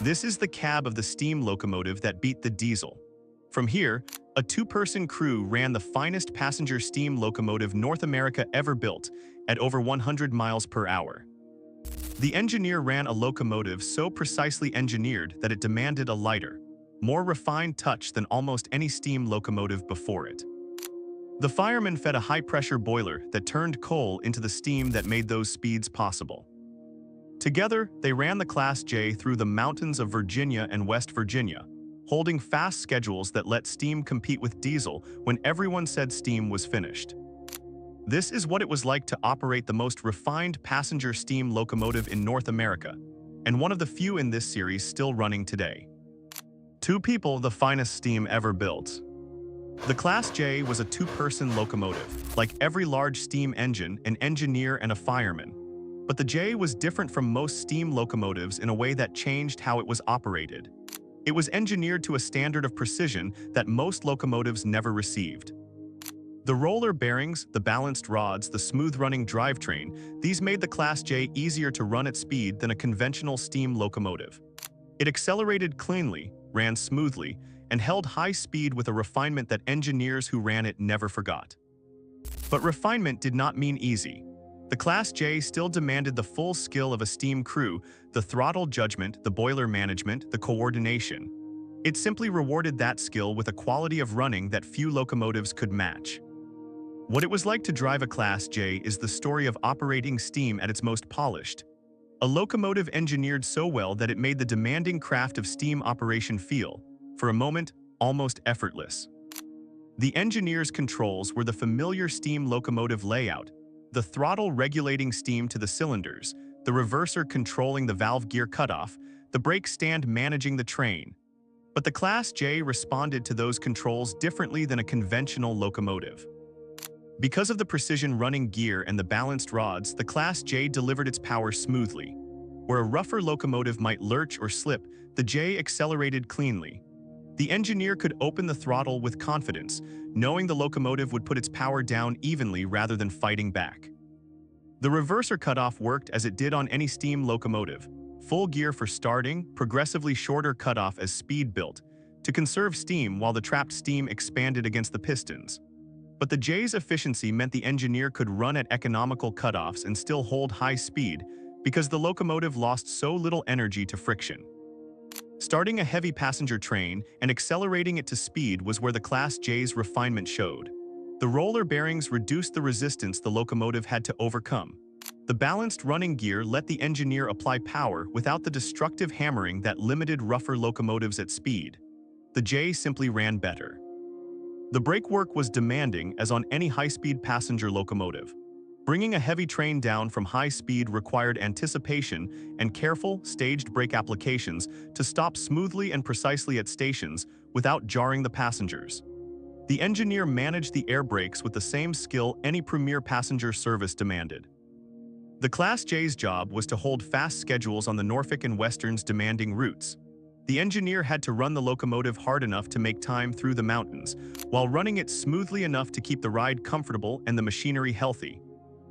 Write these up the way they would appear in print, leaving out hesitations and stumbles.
This is the cab of the steam locomotive that beat the diesel. From here, a two-person crew ran the finest passenger steam locomotive North America ever built at over 100 miles per hour. The engineer ran a locomotive so precisely engineered that it demanded a lighter, more refined touch than almost any steam locomotive before it. The fireman fed a high-pressure boiler that turned coal into the steam that made those speeds possible. Together, they ran the Class J through the mountains of Virginia and West Virginia, holding fast schedules that let steam compete with diesel when everyone said steam was finished. This is what it was like to operate the most refined passenger steam locomotive in North America, and one of the few in this series still running today. Two people, the finest steam ever built. The Class J was a two-person locomotive, like every large steam engine, an engineer and a fireman. But the J was different from most steam locomotives in a way that changed how it was operated. It was engineered to a standard of precision that most locomotives never received. The roller bearings, the balanced rods, the smooth-running drivetrain, these made the Class J easier to run at speed than a conventional steam locomotive. It accelerated cleanly, ran smoothly, and held high speed with a refinement that engineers who ran it never forgot. But refinement did not mean easy. The Class J still demanded the full skill of a steam crew, the throttle judgment, the boiler management, the coordination. It simply rewarded that skill with a quality of running that few locomotives could match. What it was like to drive a Class J is the story of operating steam at its most polished. A locomotive engineered so well that it made the demanding craft of steam operation feel, for a moment, almost effortless. The engineer's controls were the familiar steam locomotive layout, the throttle regulating steam to the cylinders, the reverser controlling the valve gear cutoff, the brake stand managing the train. But the Class J responded to those controls differently than a conventional locomotive. Because of the precision running gear and the balanced rods, the Class J delivered its power smoothly. Where a rougher locomotive might lurch or slip, the J accelerated cleanly. The engineer could open the throttle with confidence, knowing the locomotive would put its power down evenly rather than fighting back. The reverser cutoff worked as it did on any steam locomotive. Full gear for starting, progressively shorter cutoff as speed built, to conserve steam while the trapped steam expanded against the pistons. But the J's efficiency meant the engineer could run at economical cutoffs and still hold high speed because the locomotive lost so little energy to friction. Starting a heavy passenger train and accelerating it to speed was where the Class J's refinement showed. The roller bearings reduced the resistance the locomotive had to overcome. The balanced running gear let the engineer apply power without the destructive hammering that limited rougher locomotives at speed. The J simply ran better. The brake work was demanding as on any high-speed passenger locomotive. Bringing a heavy train down from high speed required anticipation and careful, staged brake applications to stop smoothly and precisely at stations without jarring the passengers. The engineer managed the air brakes with the same skill any premier passenger service demanded. The Class J's job was to hold fast schedules on the Norfolk and Western's demanding routes. The engineer had to run the locomotive hard enough to make time through the mountains, while running it smoothly enough to keep the ride comfortable and the machinery healthy.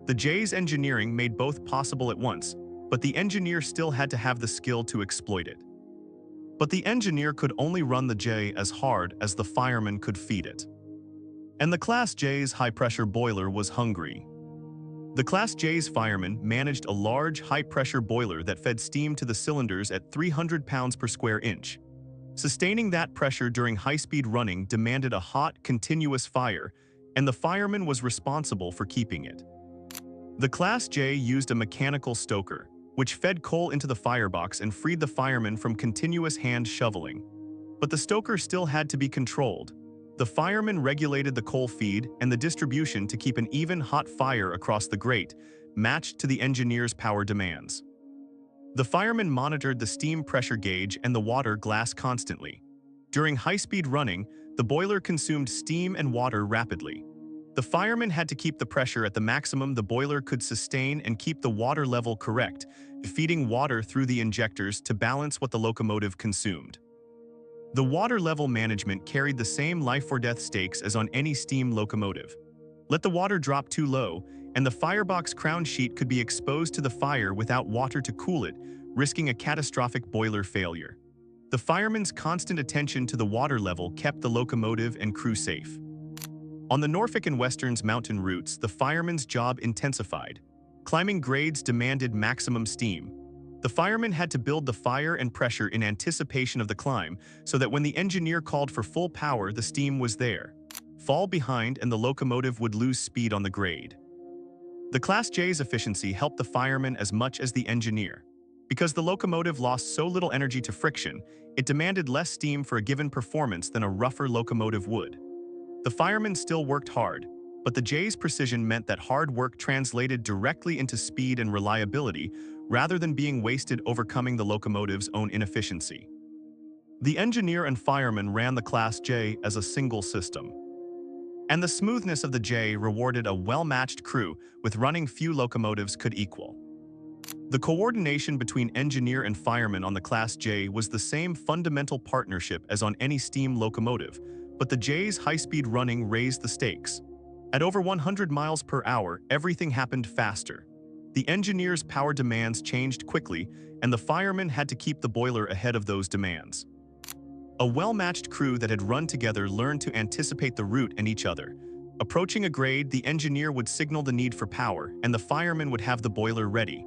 The J's engineering made both possible at once, but the engineer still had to have the skill to exploit it. But the engineer could only run the J as hard as the fireman could feed it. And the Class J's high-pressure boiler was hungry. The Class J's fireman managed a large, high-pressure boiler that fed steam to the cylinders at 300 pounds per square inch. Sustaining that pressure during high-speed running demanded a hot, continuous fire, and the fireman was responsible for keeping it. The Class J used a mechanical stoker, which fed coal into the firebox and freed the fireman from continuous hand shoveling. But the stoker still had to be controlled. The fireman regulated the coal feed and the distribution to keep an even hot fire across the grate, matched to the engineer's power demands. The fireman monitored the steam pressure gauge and the water glass constantly. During high-speed running, the boiler consumed steam and water rapidly. The fireman had to keep the pressure at the maximum the boiler could sustain and keep the water level correct, feeding water through the injectors to balance what the locomotive consumed. The water level management carried the same life-or-death stakes as on any steam locomotive. Let the water drop too low, and the firebox crown sheet could be exposed to the fire without water to cool it, risking a catastrophic boiler failure. The fireman's constant attention to the water level kept the locomotive and crew safe. On the Norfolk and Western's mountain routes, the fireman's job intensified. Climbing grades demanded maximum steam. The fireman had to build the fire and pressure in anticipation of the climb, so that when the engineer called for full power, the steam was there. Fall behind and the locomotive would lose speed on the grade. The Class J's efficiency helped the fireman as much as the engineer. Because the locomotive lost so little energy to friction, it demanded less steam for a given performance than a rougher locomotive would. The firemen still worked hard, but the J's precision meant that hard work translated directly into speed and reliability rather than being wasted overcoming the locomotive's own inefficiency. The engineer and fireman ran the Class J as a single system. And the smoothness of the J rewarded a well-matched crew with running few locomotives could equal. The coordination between engineer and fireman on the Class J was the same fundamental partnership as on any steam locomotive, but the J's high-speed running raised the stakes. At over 100 miles per hour, everything happened faster. The engineer's power demands changed quickly, and the fireman had to keep the boiler ahead of those demands. A well-matched crew that had run together learned to anticipate the route and each other. Approaching a grade, the engineer would signal the need for power, and the fireman would have the boiler ready.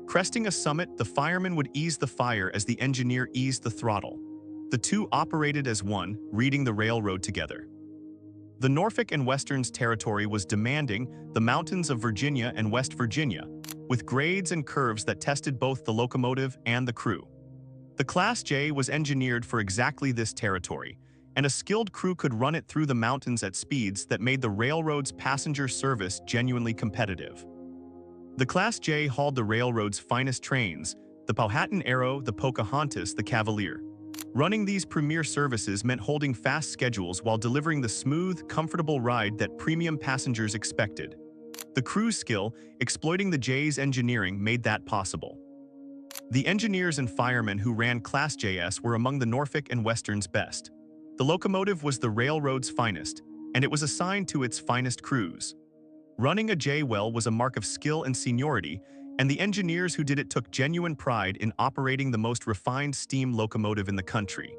Cresting a summit, the fireman would ease the fire as the engineer eased the throttle. The two operated as one, reading the railroad together. The Norfolk and Western's territory was demanding, the mountains of Virginia and West Virginia, with grades and curves that tested both the locomotive and the crew. The Class J was engineered for exactly this territory, and a skilled crew could run it through the mountains at speeds that made the railroad's passenger service genuinely competitive. The Class J hauled the railroad's finest trains, the Powhatan Arrow, the Pocahontas, the Cavalier. Running these premier services meant holding fast schedules while delivering the smooth, comfortable ride that premium passengers expected. The crew's skill, exploiting the J's engineering, made that possible. The engineers and firemen who ran Class JS were among the Norfolk and Western's best. The locomotive was the railroad's finest, and it was assigned to its finest crews. Running a J well was a mark of skill and seniority, and the engineers who did it took genuine pride in operating the most refined steam locomotive in the country.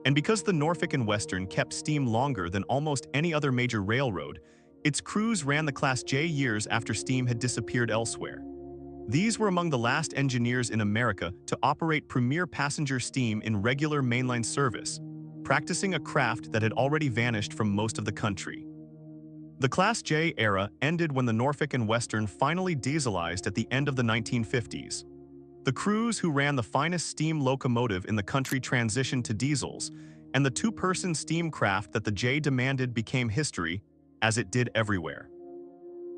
And because the Norfolk and Western kept steam longer than almost any other major railroad, its crews ran the Class J years after steam had disappeared elsewhere. These were among the last engineers in America to operate premier passenger steam in regular mainline service, practicing a craft that had already vanished from most of the country. The Class J era ended when the Norfolk and Western finally dieselized at the end of the 1950s. The crews who ran the finest steam locomotive in the country transitioned to diesels, and the two-person steam craft that the J demanded became history, as it did everywhere.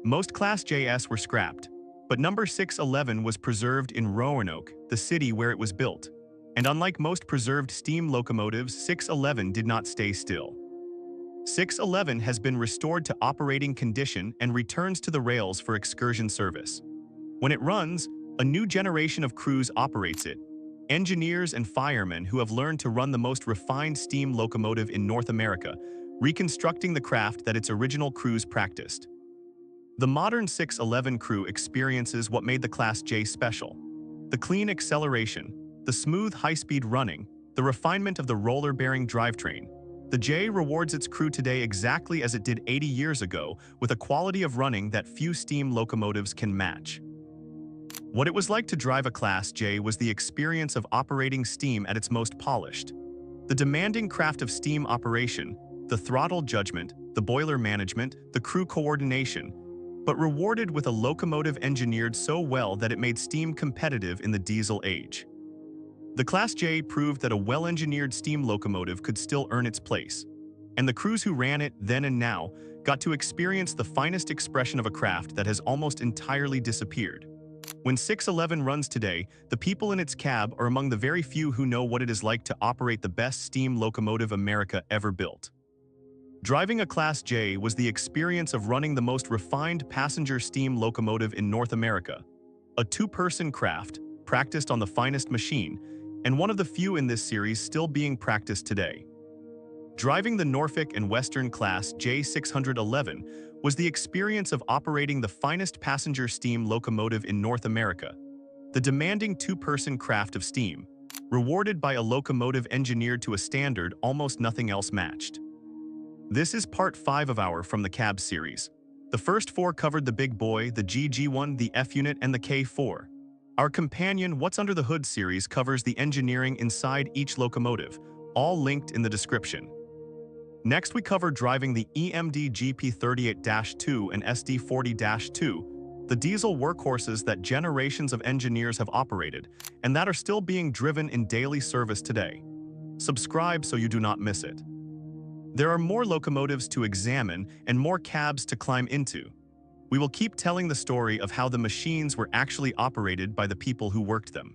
Most Class JS were scrapped, but number 611 was preserved in Roanoke, the city where it was built. And unlike most preserved steam locomotives, 611 did not stay still. 611 has been restored to operating condition and returns to the rails for excursion service. When it runs, a new generation of crews operates it, engineers and firemen who have learned to run the most refined steam locomotive in North America, reconstructing the craft that its original crews practiced. The modern 611 crew experiences what made the Class J special: the clean acceleration, the smooth high-speed running, the refinement of the roller-bearing drivetrain. The J rewards its crew today exactly as it did 80 years ago, with a quality of running that few steam locomotives can match. What it was like to drive a Class J was the experience of operating steam at its most polished. The demanding craft of steam operation, the throttle judgment, the boiler management, the crew coordination, but rewarded with a locomotive engineered so well that it made steam competitive in the diesel age. The Class J proved that a well-engineered steam locomotive could still earn its place, and the crews who ran it then and now got to experience the finest expression of a craft that has almost entirely disappeared. When 611 runs today, the people in its cab are among the very few who know what it is like to operate the best steam locomotive America ever built. Driving a Class J was the experience of running the most refined passenger steam locomotive in North America, a two-person craft practiced on the finest machine, and one of the few in this series still being practiced today. Driving the Norfolk and Western Class J 611 was the experience of operating the finest passenger steam locomotive in North America. the demanding two-person craft of steam, rewarded by a locomotive engineered to a standard almost nothing else matched. This is part 5 of our From the Cab series. The first 4 covered the Big Boy, the GG1, the F-Unit, and the K4. Our companion What's Under the Hood series covers the engineering inside each locomotive, all linked in the description. Next we cover driving the EMD GP38-2 and SD40-2, the diesel workhorses that generations of engineers have operated and that are still being driven in daily service today. Subscribe so you do not miss it. There are more locomotives to examine and more cabs to climb into. We will keep telling the story of how the machines were actually operated by the people who worked them.